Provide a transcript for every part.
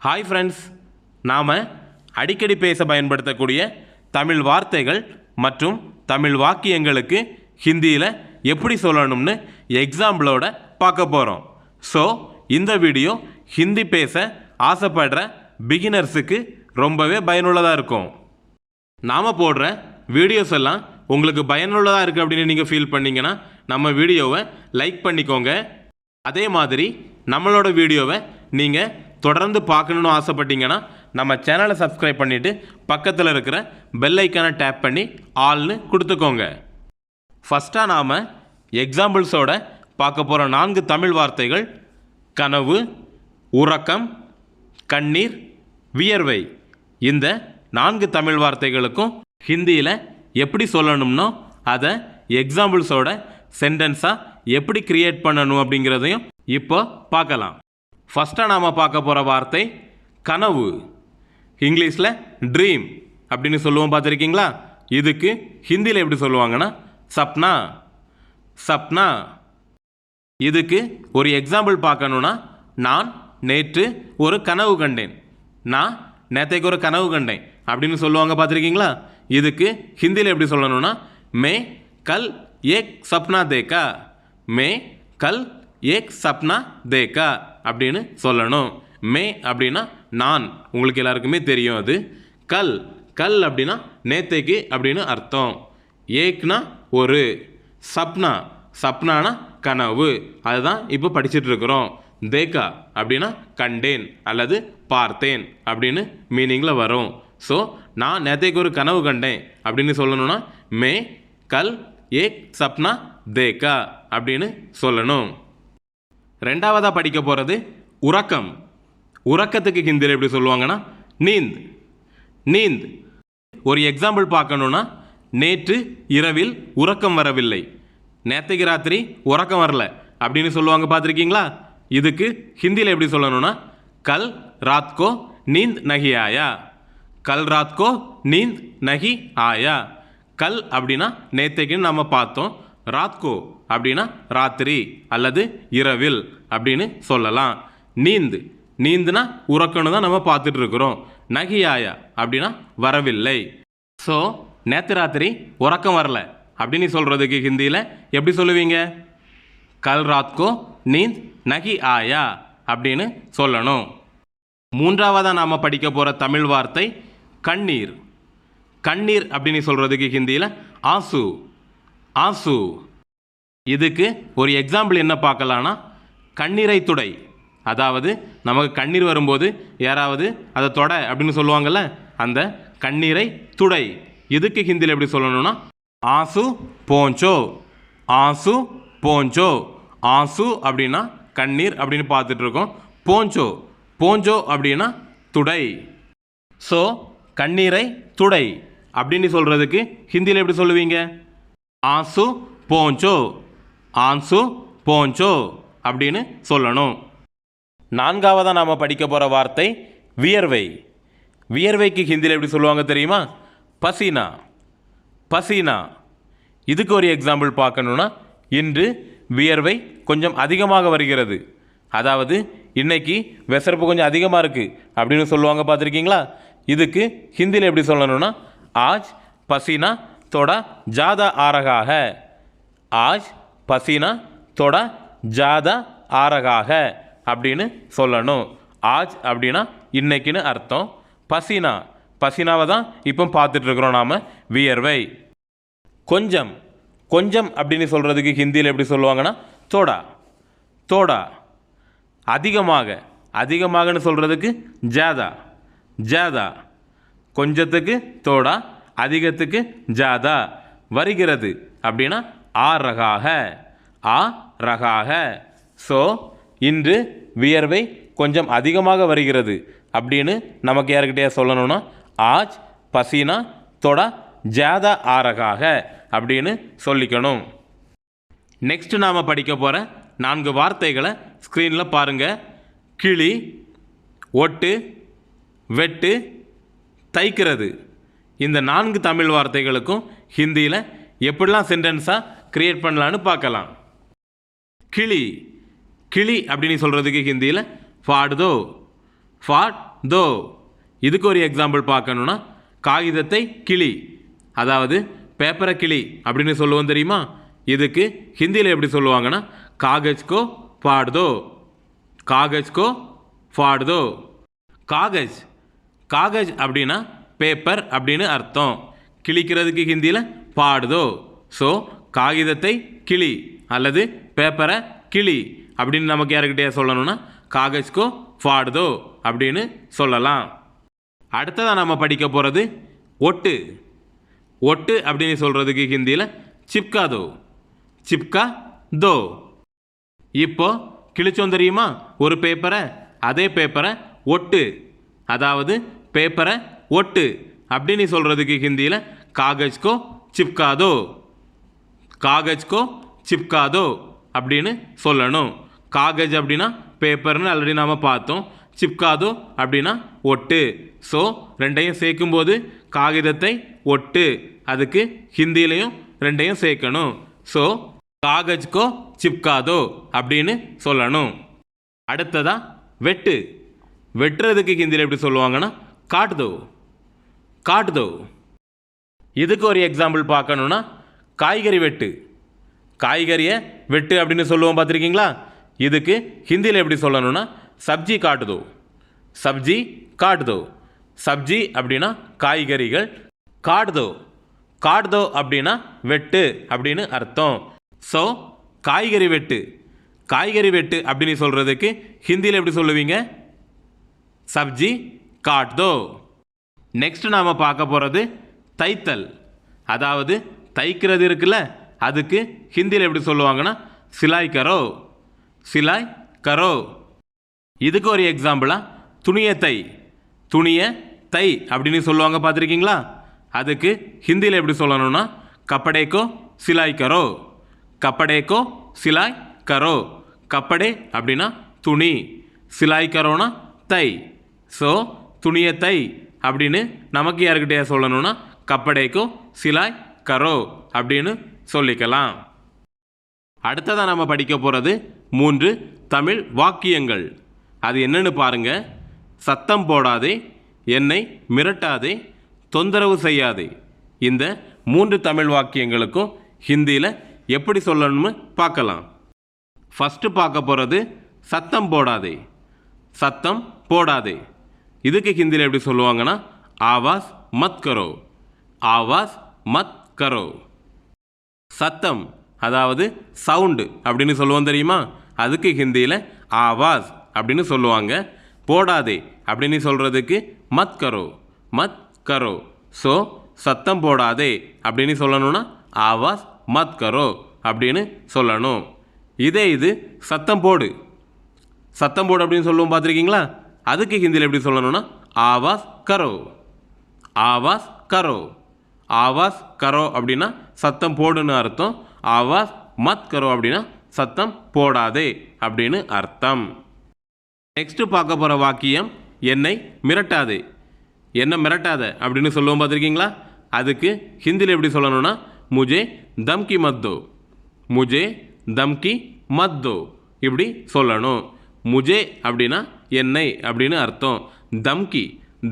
Hi friends, நாம் அடிக்கடி பேச பயன்படுத்தக்கூடிய தமிழ் வார்த்தைகள் மற்றும் தமிழ் வாக்கியங்களுக்கு ஹிந்தியில் எப்படி சொல்லணும்னு எக்ஸாம்பிளோட பார்க்க போகிறோம். ஸோ இந்த வீடியோ ஹிந்தி பேச ஆசைப்படுற பிகினர்ஸுக்கு ரொம்பவே பயனுள்ளதாக இருக்கும். நாம் போடுற வீடியோஸ் எல்லாம் உங்களுக்கு பயனுள்ளதாக இருக்குது அப்படின்னு நீங்கள் ஃபீல் பண்ணிங்கன்னா நம்ம வீடியோவை லைக் பண்ணிக்கோங்க. அதே மாதிரி நம்மளோட வீடியோவை நீங்கள் தொடர்ந்து பார்க்கணுன்னு ஆசைப்பட்டீங்கன்னா நம்ம சேனலை சப்ஸ்கிரைப் பண்ணிவிட்டு பக்கத்தில் இருக்கிற பெல் ஐக்கானை டேப் பண்ணி ஆல்னு கொடுத்துக்கோங்க. ஃபஸ்ட்டாக நாம் எக்ஸாம்பிள்ஸோட பார்க்க போகிற 4 தமிழ் வார்த்தைகள் கனவு, உறக்கம், கண்ணீர், வியர்வை. இந்த 4 தமிழ் வார்த்தைகளுக்கும் ஹிந்தியில் எப்படி சொல்லணும்னோ அதை எக்ஸாம்பிள்ஸோட சென்டென்ஸாக எப்படி கிரியேட் பண்ணணும் அப்படிங்கிறதையும் இப்போ பார்க்கலாம். ஃபஸ்ட்டாக நாம் பார்க்க போகிற வார்த்தை கனவு. இங்கிலீஷில் ட்ரீம் அப்படின்னு சொல்லுவோம், பார்த்துருக்கீங்களா? இதுக்கு ஹிந்தியில் எப்படி சொல்லுவாங்கன்னா சப்னா. சப்னா. இதுக்கு ஒரு எக்ஸாம்பிள் பார்க்கணுன்னா, நான் நேற்று ஒரு கனவு கண்டேன். நான் நேற்றைக்கு ஒரு கனவு கண்டேன் அப்படின்னு சொல்லுவாங்க, பார்த்துருக்கீங்களா? இதுக்கு ஹிந்தியில் எப்படி சொல்லணும்னா மே கல் ஏக் சப்னா தேக்கா. மே கல் ஏக் சப்னா தேக்கா அப்படின்னு சொல்லணும். மே அப்படின்னா நான், உங்களுக்கு எல்லாருக்குமே தெரியும் அது. கல், கல் அப்படின்னா நேத்தைக்கு அப்படின்னு அர்த்தம். ஏக்னா ஒரு, சப்னா, சப்னானா கனவு. அதுதான் இப்போ படிச்சுட்டு இருக்கிறோம். தேக்கா அப்படின்னா கண்டேன் அல்லது பார்த்தேன் அப்படின்னு மீனிங்கில் வரும். ஸோ நான் நேத்தைக்கு ஒரு கனவு கண்டேன் அப்படின்னு சொல்லணும்னா மே கல் ஏக் சப்னா தேக்கா அப்படின்னு சொல்லணும். ரெண்டாவதாக படிக்க போகிறது உறக்கம். உறக்கத்துக்கு ஹிந்தியில் எப்படி சொல்லுவாங்கன்னா நீந்த். நீந்த். ஒரு எக்ஸாம்பிள் பார்க்கணுன்னா, நேற்று இரவில் உறக்கம் வரவில்லை. நேற்றைக்கு ராத்திரி உறக்கம் வரல அப்படின்னு சொல்லுவாங்க, பார்த்துருக்கீங்களா? இதுக்கு ஹிந்தியில் எப்படி சொல்லணும்னா கல் ராத்கோ நீந்த் நகி ஆயா. கல் ராத்கோ நீந்த் நகி ஆயா. கல் அப்படின்னா நேற்றைக்குன்னு நம்ம பார்த்தோம். ராத்கோ அப்படின்னா ராத்திரி அல்லது இரவில் அப்படின்னு சொல்லலாம். நீந்து, நீந்துனா உறக்கணும் தான் நம்ம பார்த்துட்டு இருக்கிறோம். நகியாயா அப்படின்னா வரவில்லை. ஸோ நேற்று ராத்திரி உறக்கம் வரல அப்படின்னு சொல்கிறதுக்கு ஹிந்தியில் எப்படி சொல்லுவீங்க? கல் ராத்கோ நீந்த் நகி ஆயா அப்படின்னு சொல்லணும். மூன்றாவதாக நாம் படிக்க போகிற தமிழ் வார்த்தை கண்ணீர். கண்ணீர் அப்படின்னு சொல்கிறதுக்கு ஹிந்தியில் ஆசு. ஆசு. இதுக்கு ஒரு எக்ஸாம்பிள் என்ன பார்க்கலான்னா, கண்ணீரை துடை. அதாவது நமக்கு கண்ணீர் வரும்போது யாராவது அதை தொட அப்படின்னு சொல்லுவாங்கள்ல, அந்த கண்ணீரை துடை. இதுக்கு ஹிந்தியில் எப்படி சொல்லணும்னா ஆசு போஞ்சோ. ஆசு போஞ்சோ. ஆசு அப்படின்னா கண்ணீர் அப்படின்னு பார்த்துட்ருக்கோம். போஞ்சோ, போஞ்சோ அப்படின்னா துடை. ஸோ கண்ணீரை துடை அப்படின்னு சொல்கிறதுக்கு ஹிந்தியில் எப்படி சொல்லுவீங்க? ஆசு போஞ்சோ. ஆன்சு போஞ்சோ அப்படின்னு சொல்லணும். நான்காவதாக நாம் படிக்க போகிற வார்த்தை வியர்வை. வியர்வைக்கு ஹிந்தியில் எப்படி சொல்லுவாங்க தெரியுமா? பசீனா. பசீனா. இதுக்கு ஒரு எக்ஸாம்பிள் பார்க்கணுன்னா, இன்று வியர்வை கொஞ்சம் அதிகமாக வருகிறது. அதாவது இன்னைக்கு விசர்ப்பு கொஞ்சம் அதிகமாக இருக்குது அப்படின்னு சொல்லுவாங்க, பார்த்துருக்கீங்களா? இதுக்கு ஹிந்தியில் எப்படி சொல்லணும்னா ஆஜ் பசீனா தோடா ஜாதா ஆரகாக. ஆஜ் பசீனா தோடா ஜாதா ஆரகாக அப்படின்னு சொல்லணும். ஆஜ் அப்படின்னா இன்னைக்குன்னு அர்த்தம். பசீனா, பசீனாவை தான் இப்போ பார்த்துட்ருக்குறோம் நாம், வியர்வை. கொஞ்சம், கொஞ்சம் அப்படின்னு சொல்கிறதுக்கு ஹிந்தியில் எப்படி சொல்லுவாங்கன்னா தோடா. தோடா. அதிகமாக, அதிகமாகன்னு சொல்கிறதுக்கு ஜாதா. ஜாதா. கொஞ்சத்துக்கு தோடா, அதிகத்துக்கு ஜாதா. வருகிறது அப்படின்னா ஆ ரகாக. ஆ ரகாக. ஸோ இன்று வியர்வை கொஞ்சம் அதிகமாக வருகிறது அப்படின்னு நமக்கு யாருக்கிட்டே சொல்லணும்னா ஆஜ் பசீனா தோடா ஜாதா ஆரகாக அப்படின்னு சொல்லிக்கணும். நெக்ஸ்ட் நாம் படிக்க போகிற 4 வார்த்தைகளை ஸ்க்ரீனில் பாருங்கள். கிளி, ஒட்டு, வெட்டு, தைக்கிறது. இந்த 4 தமிழ் வார்த்தைகளுக்கும் ஹிந்தியில் எப்படிலாம் சென்டென்ஸாக கிரியேட் பண்ணலான்னு பார்க்கலாம். கிளி. கிளி அப்படின்னு சொல்கிறதுக்கு ஹிந்தியில் ஃபாட் தோ. ஃபாட் தோ. இதுக்கு ஒரு எக்ஸாம்பிள் பார்க்கணுன்னா காகிதத்தை கிளி, அதாவது பேப்பரை கிளி அப்படின்னு சொல்லுவோம் தெரியுமா? இதுக்கு ஹிந்தியில் எப்படி சொல்லுவாங்கன்னா காகஜ்கோ ஃபாட் தோ. காகஜ்கோ ஃபாட் தோ. காகஜ், காகஜ் அப்படின்னா பேப்பர் அப்படின்னு அர்த்தம். கிழிக்கிறதுக்கு ஹிந்தியில் ஃபாட் தோ. ஸோ காகிதத்தை கிளி அல்லது பேப்பரை கிளி அப்படின்னு நமக்கு யாருக்கிட்டே சொல்லணும்னா காகஜ்கோ ஃபாட் தோ அப்படின்னு சொல்லலாம். அடுத்ததாக நம்ம படிக்க போகிறது ஒட்டு. ஒட்டு அப்படின்னு சொல்கிறதுக்கு ஹிந்தியில் சிப்கா தோ. சிப்கா தோ. இப்போ கிழிச்சோம் தெரியுமா ஒரு பேப்பரை, அதே பேப்பரை ஒட்டு, அதாவது பேப்பரை ஒட்டு அப்படின்னு சொல்கிறதுக்கு ஹிந்தியில் காகஜ்கோ சிப்கா தோ. காகஜ்கோ சிப்கா தோ அப்படின்னு சொல்லணும். காகஜ் அப்படின்னா பேப்பர்னு ஆல்ரெடி நாம் பார்த்தோம். சிப்கா தோ அப்படின்னா ஒட்டு. ஸோ ரெண்டையும் சேர்க்கும்போது காகிதத்தை ஒட்டு, அதுக்கு ஹிந்திலையும் ரெண்டையும் சேர்க்கணும். ஸோ காகஜ்கோ சிப்கா தோ அப்படின்னு சொல்லணும். அடுத்ததா வெட்டு. வெட்டுறதுக்கு ஹிந்தியில் எப்படி சொல்லுவாங்கன்னா காட் தோ. காட் தோ. இதுக்கு ஒரு எக்ஸாம்பிள் பார்க்கணுன்னா காய்கறி வெட்டு. காய்கறியை வெட்டு அப்படின்னு சொல்லுவோம் பார்த்துருக்கீங்களா? இதுக்கு ஹிந்தியில் எப்படி சொல்லணும்னா சப்ஜி காட் தோ. சப்ஜி காட் தோ. சப்ஜி அப்படின்னா காய்கறிகள், காட் தோ. காட் தோ அப்படின்னா வெட்டு அப்படின்னு அர்த்தம். ஸோ காய்கறி வெட்டு. காய்கறி வெட்டு அப்படின்னு சொல்கிறதுக்கு ஹிந்தியில் எப்படி சொல்லுவீங்க? சப்ஜி காட் தோ. நெக்ஸ்ட் நாம் பார்க்க போகிறது தைத்தல், அதாவது தைக்கிறது இருக்குல்ல, அதுக்கு ஹிந்தியில் எப்படி சொல்லுவாங்கன்னா சிலாய் கரோ. சிலாய் கரோ. இதுக்கு ஒரு எக்ஸாம்பிளாக துணியை தை. துணியை தை அப்படின்னு சொல்லுவாங்க பார்த்துருக்கீங்களா? அதுக்கு ஹிந்தியில் எப்படி சொல்லணும்னா கப்படேக்கோ சிலாய் கரோ. கப்படேக்கோ சிலாய் கரோ. கப்படே அப்படின்னா துணி, சிலாய் கரோனா தை. ஸோ துணியை தை அப்படின்னு நமக்கு யாருக்கிட்டே சொல்லணும்னா கப்படேக்கோ சிலாய் கரோ அப்படின்னு சொல்லிக்கலாம். அடுத்ததாக நம்ம படிக்க போகிறது 3 தமிழ் வாக்கியங்கள். அது என்னன்னு பாருங்க. சத்தம் போடாதே, என்னை மிரட்டாதே, தொந்தரவு செய்யாதே. இந்த 3 தமிழ் வாக்கியங்களுக்கும் ஹிந்தியில் எப்படி சொல்லணும்னு பார்க்கலாம். ஃபஸ்ட்டு பார்க்க போகிறது சத்தம் போடாதே. சத்தம் போடாதே. இதுக்கு ஹிந்தியில் எப்படி சொல்லுவாங்கன்னா ஆவாஸ் மத் கரோ. ஆவாஸ் மத் கரோ. சத்தம், அதாவது சவுண்டு அப்படின்னு சொல்லுவோம் தெரியுமா? அதுக்கு ஹிந்தியில் ஆவாஸ் அப்படின்னு சொல்லுவாங்க. போடாதே அப்படின்னு சொல்கிறதுக்கு மத் கரோ. மத் கரோ. ஸோ சத்தம் போடாதே அப்படின்னு சொல்லணும்னா ஆவாஸ் மத் கரோ அப்படின்னு சொல்லணும். இது சத்தம் போடு. சத்தம் போடு அப்படின்னு சொல்லுவோம் பார்த்துருக்கீங்களா? அதுக்கு ஹிந்தியில் எப்படி சொல்லணும்னா ஆவாஸ் கரோ. ஆவாஸ் கரோ. ஆவாஸ் கரோ அப்படின்னா சத்தம் போடுன்னு அர்த்தம். ஆவாஸ் மத் கரோ அப்படின்னா சத்தம் போடாதே அப்படின்னு அர்த்தம். நெக்ஸ்ட்டு பார்க்க போகிற வாக்கியம் என்னை மிரட்டாதே. என்ன மிரட்டாத அப்படின்னு சொல்லுவோம் பார்த்துருக்கீங்களா? அதுக்கு ஹிந்தியில் எப்படி சொல்லணும்னா முஜே தம்கி மத் தோ. முஜே தம்கி மத் தோ இப்படி சொல்லணும். முஜே அப்படின்னா என்னை அப்படின்னு அர்த்தம். தம்கி,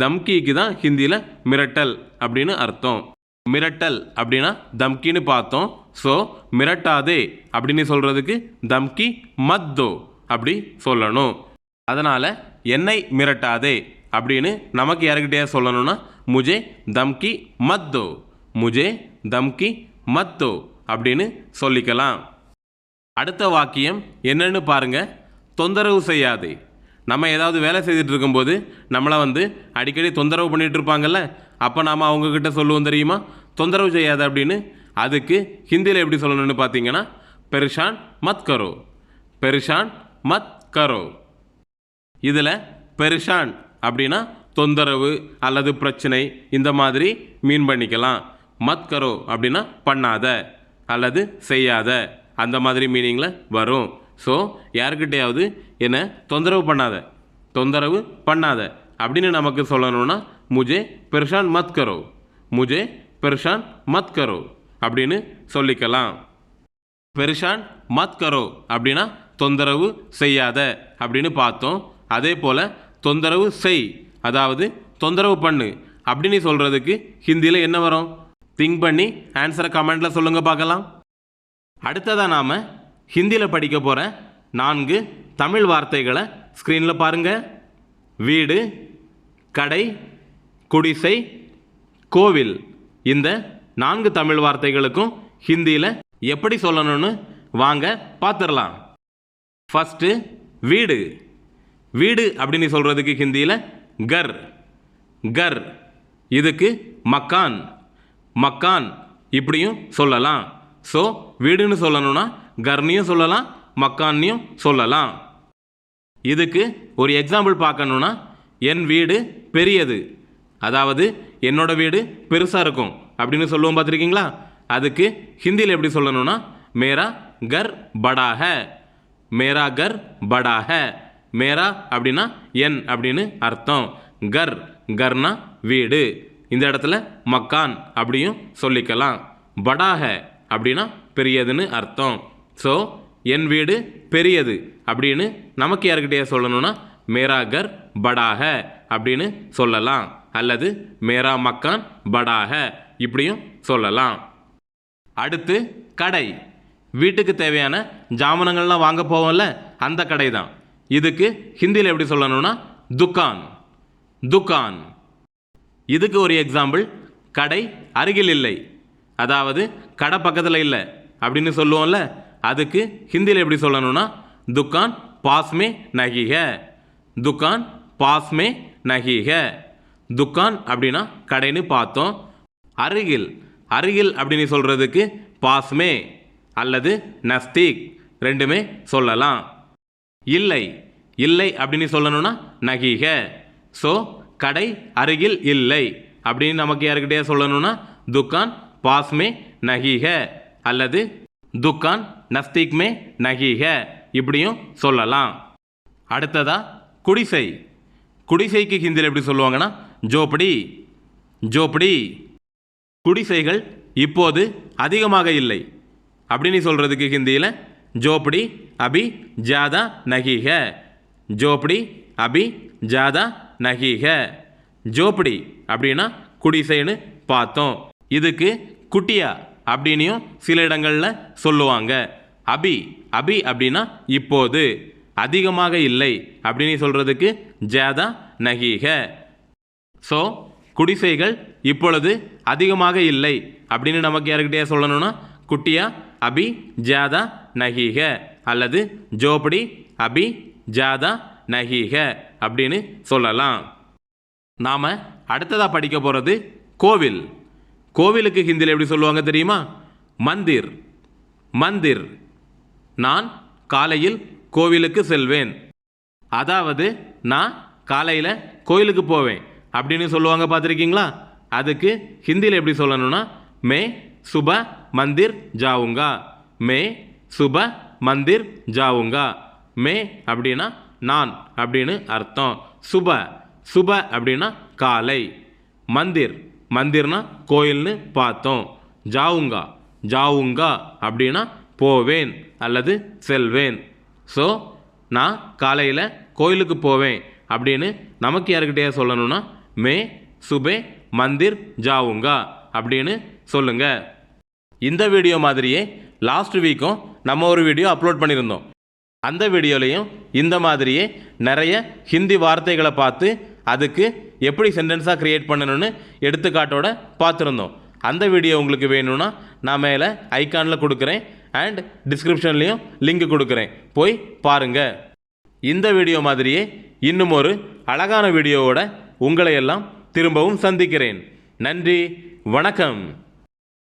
தம்கிக்கு தான் ஹிந்தியில் மிரட்டல் அப்படின்னு அர்த்தம். மிரட்டல் அப்படின்னா தம்கின்னு பார்த்தோம். ஸோ மிரட்டாதே அப்படின்னு சொல்கிறதுக்கு தம்கி மத் தோ அப்படி சொல்லணும். அதனால் என்னை மிரட்டாதே அப்படின்னு நமக்கு யாருக்கிட்டே சொல்லணும்னா முஜே தம்கி மத் தோ. முஜே தம்கி மத் தோ அப்படின்னு சொல்லிக்கலாம். அடுத்த வாக்கியம் என்னன்னு பாருங்க. தொந்தரவு செய்யாதே. நம்ம ஏதாவது வேலை செய்துட்டு இருக்கும்போது நம்மளை அடிக்கடி தொந்தரவு பண்ணிகிட்டு இருப்பாங்கல்ல, அப்போ நாம் அவங்கக்கிட்ட சொல்லுவோம் தெரியுமா தொந்தரவு செய்யாத அப்படின்னு. அதுக்கு ஹிந்தியில் எப்படி சொல்லணும்னு பார்த்தீங்கன்னா பெரிஷான் மத் கரோ. பெரிஷான் மத் கரோ. இதில் பெரிஷான் அப்படின்னா தொந்தரவு அல்லது பிரச்சனை இந்த மாதிரி மீன் பண்ணிக்கலாம். மத் கரோ அப்படின்னா பண்ணாத அல்லது செய்யாத அந்த மாதிரி மீனிங்கில் வரும். ஸோ யாருக்கிட்டையாவது என்ன தொந்தரவு பண்ணாத, தொந்தரவு பண்ணாத அப்படின்னு நமக்கு சொல்லணும்னா முஜே பெரிஷான் மத் கரோ. முஜே பெரிஷான் மத் கரோ அப்படின்னு சொல்லிக்கலாம். பெரிஷான் மத் கரோ அப்படின்னா தொந்தரவு செய்யாத அப்படின்னு பார்த்தோம். அதே போல் தொந்தரவு செய் அதாவது தொந்தரவு பண்ணு அப்படின்னு சொல்கிறதுக்கு ஹிந்தியில் என்ன வரும்? திங்க் பண்ணி ஆன்சரை கமெண்டில் சொல்லுங்கள் பார்க்கலாம். அடுத்ததாக நாம் ஹிந்தியில் படிக்க போகிற 4 தமிழ் வார்த்தைகளை ஸ்க்ரீனில் பாருங்கள். வீடு, கடை, குடிசை, கோவில். இந்த 4 தமிழ் வார்த்தைகளுக்கும் ஹிந்தியில் எப்படி சொல்லணும்னு வாங்க பார்த்துடலாம். ஃபஸ்ட்டு வீடு. வீடு அப்படின்னு சொல்கிறதுக்கு ஹிந்தியில் கர். கர். இதுக்கு மக்கான். மக்கான் இப்படியும் சொல்லலாம். ஸோ வீடுன்னு சொல்லணும்னா கர்னியும் சொல்லலாம், மக்கான்னையும் சொல்லலாம். இதுக்கு ஒரு எக்ஸாம்பிள் பார்க்கணுன்னா, என் வீடு பெரியது, அதாவது என்னோட வீடு பெருசாக இருக்கும் அப்படின்னு சொல்லுவோம் பார்த்துருக்கீங்களா? அதுக்கு ஹிந்தியில் எப்படி சொல்லணும்னா மேரா கர் படா ஹை. மேரா கர் படா ஹை. மேரா அப்படின்னா என் அப்படின்னு அர்த்தம். கர், கர்னா வீடு. இந்த இடத்துல மக்கான் அப்படியும் சொல்லிக்கலாம். படா ஹை அப்படின்னா பெரியதுன்னு அர்த்தம். ஸோ என் வீடு பெரியது அப்படின்னு நமக்கு யாருக்கிட்டே சொல்லணும்னா மேரா கர் படா ஹை அப்படின்னு சொல்லலாம். அல்லது மேரா மக்கான் படா ஹை இப்படியும் சொல்லலாம். அடுத்து கடை. வீட்டுக்கு தேவையான ஜாமானங்கள்லாம் வாங்க போவோம்ல, அந்த கடை தான். இதுக்கு ஹிந்தியில் எப்படி சொல்லணும்னா துக்கான். துக்கான். இதுக்கு ஒரு எக்ஸாம்பிள், கடை அருகில் இல்லை, அதாவது கடை பக்கத்தில் இல்லை அப்படின்னு சொல்லுவோம்ல, அதுக்கு ஹிந்தியில் எப்படி சொல்லணும்னா துக்கான் பாஸ்மே நகி ஹை. துக்கான் பாஸ்மே நகி ஹை. துக்கான் அப்படின்னா கடைன்னு பார்த்தோம். அருகில். அருகில் அப்படின்னு சொல்கிறதுக்கு பாஸ்மே அல்லது நஸ்தீக் ரெண்டுமே சொல்லலாம். இல்லை. இல்லை அப்படின்னு சொல்லணும்னா நகி ஹை. ஸோ கடை அருகில் இல்லை அப்படின்னு நமக்கு யாருக்கிட்டே சொல்லணும்னா துக்கான் பாஸ்மே நகி ஹை அல்லது துக்கான் நஸ்தீக் மே நகி ஹை இப்படியும் சொல்லலாம். அடுத்ததா குடிசை. குடிசைக்கு ஹிந்தியில் எப்படி சொல்லுவாங்கன்னா ஜோப்படி. ஜோப்படி. குடிசைகள் இப்போது அதிகமாக இல்லை அப்படின்னு சொல்கிறதுக்கு ஹிந்தியில் ஜோப்படி அபி ஜாதா நகி ஹை. ஜோப்படி அபி ஜாதா நகி ஹை. ஜோப்படி அப்படின்னா குடிசைன்னு பார்த்தோம். இதுக்கு குட்டியா அப்படின்னும் சில இடங்களில் சொல்லுவாங்க. அபி. அபி அப்படின்னா இப்போது, அதிகமாக இல்லை அப்படின்னு சொல்கிறதுக்கு ஜாதா நகி ஹை. ஸோ குடிசைகள் இப்பொழுது அதிகமாக இல்லை அப்படின்னு நமக்கு யாருக்கிட்டே சொல்லணும்னா குட்டியா அபி ஜாதா நகி ஹை அல்லது ஜோப்படி அபி ஜாதா நகி ஹை அப்படின்னு சொல்லலாம். நாம் அடுத்ததாக படிக்க போகிறது கோவில். கோவிலுக்கு ஹிந்தியில் எப்படி சொல்லுவாங்க தெரியுமா? மந்திர். மந்திர். நான் காலையில் கோவிலுக்கு செல்வேன், அதாவது நான் காலையில் கோயிலுக்கு போவேன் அப்படின்னு சொல்லுவாங்க பார்த்துருக்கீங்களா? அதுக்கு ஹிந்தியில் எப்படி சொல்லணும்னா மே சுப மந்திர் ஜாவுங்கா. மே சுப மந்திர் ஜாவுங்கா. மே அப்படின்னா நான் அப்படின்னு அர்த்தம். சுப. சுப அப்படின்னா காலை. மந்திர். மந்திர்னா கோயில்னு பார்த்தோம். ஜாவுங்கா. ஜாவுங்கா அப்படின்னா போவேன் அல்லது செல்வேன். ஸோ நான் காலையில் கோயிலுக்கு போவேன் அப்படின்னு நமக்கு யாருக்கிட்டே சொல்லணும்னா மே சுபே மந்திர் ஜாவுங்கா அப்படின்னு சொல்லுங்க. இந்த வீடியோ மாதிரியே லாஸ்ட் வீக்கும் நம்ம ஒரு வீடியோ அப்லோட் பண்ணியிருந்தோம். அந்த வீடியோலையும் இந்த மாதிரியே நிறைய ஹிந்தி வார்த்தைகளை பார்த்து அதுக்கு எப்படி சென்டென்ஸாக க்ரியேட் பண்ணணும்னு எடுத்துக்காட்டோட பார்த்துருந்தோம். அந்த வீடியோ உங்களுக்கு வேணும்னா நான் மேலே ஐக்கானில் கொடுக்குறேன் அண்ட் டிஸ்கிரிப்ஷன்லேயும் லிங்க் கொடுக்குறேன், போய் பாருங்கள். இந்த வீடியோ மாதிரியே இன்னும் ஒரு அழகான வீடியோவோட உங்களை எல்லாம் திரும்பவும் சந்திக்கிறேன். நன்றி, வணக்கம்.